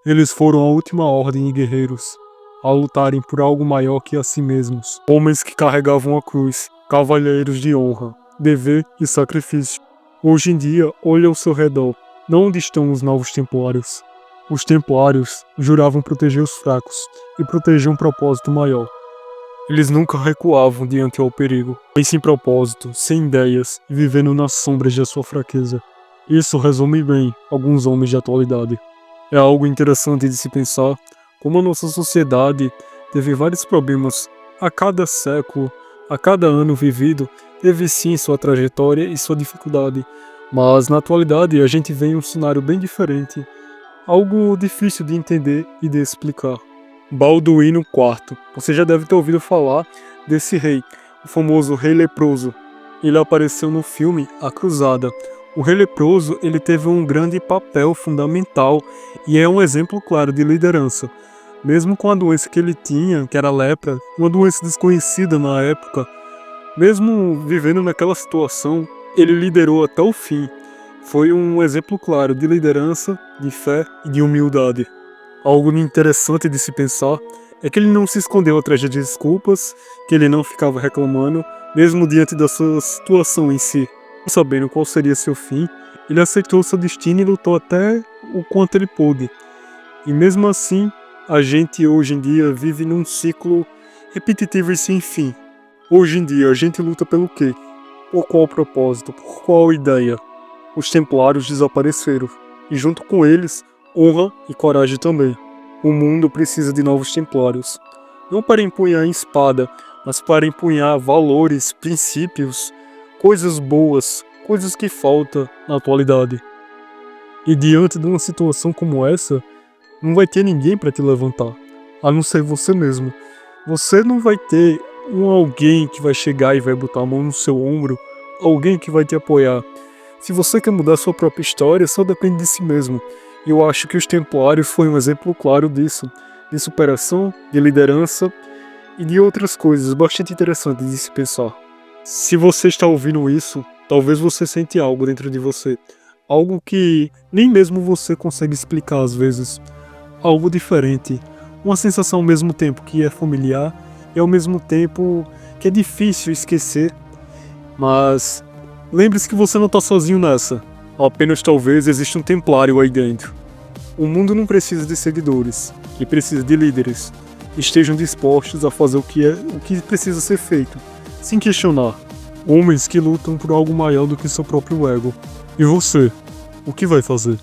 Eles foram a última ordem de guerreiros a lutarem por algo maior que a si mesmos. Homens que carregavam a cruz, cavalheiros de honra, dever e sacrifício. Hoje em dia, olhe ao seu redor. Não onde estão os novos templários. Os templários juravam proteger os fracos e proteger um propósito maior. Eles nunca recuavam diante ao perigo, mas sem propósito, sem ideias e vivendo nas sombras da sua fraqueza. Isso resume bem alguns homens de atualidade. É algo interessante de se pensar como a nossa sociedade teve vários problemas a cada século, a cada ano vivido, teve sim sua trajetória e sua dificuldade. Mas na atualidade a gente vê um cenário bem diferente, algo difícil de entender e de explicar. Balduíno IV. Você já deve ter ouvido falar desse rei, o famoso Rei Leproso. Ele apareceu no filme A Cruzada. O Rei Leproso ele teve um grande papel fundamental e é um exemplo claro de liderança. Mesmo com a doença que ele tinha, que era a lepra, uma doença desconhecida na época, mesmo vivendo naquela situação, ele liderou até o fim. Foi um exemplo claro de liderança, de fé e de humildade. Algo interessante de se pensar é que ele não se escondeu atrás de desculpas, que ele não ficava reclamando, mesmo diante da sua situação em si. Sabendo qual seria seu fim, ele aceitou seu destino e lutou até o quanto ele pôde. E mesmo assim, a gente hoje em dia vive num ciclo repetitivo e sem fim. Hoje em dia, a gente luta pelo quê? Por qual propósito? Por qual ideia? Os templários desapareceram, e junto com eles, honra e coragem também. O mundo precisa de novos templários, não para empunhar em espada, mas para empunhar valores, princípios, coisas boas, coisas que faltam na atualidade. E diante de uma situação como essa, não vai ter ninguém para te levantar, a não ser você mesmo. Você não vai ter alguém que vai chegar e vai botar a mão no seu ombro, alguém que vai te apoiar. Se você quer mudar sua própria história, só depende de si mesmo. E eu acho que os Templários foi um exemplo claro disso, de superação, de liderança e de outras coisas bastante interessantes de se pensar. Se você está ouvindo isso, talvez você sente algo dentro de você, algo que nem mesmo você consegue explicar às vezes, algo diferente, uma sensação ao mesmo tempo que é familiar e ao mesmo tempo que é difícil esquecer, mas lembre-se que você não está sozinho nessa. Apenas talvez exista um templário aí dentro. O mundo não precisa de seguidores, ele precisa de líderes. Estejam dispostos a fazer o que precisa ser feito, sem questionar. Homens que lutam por algo maior do que seu próprio ego. E você, o que vai fazer?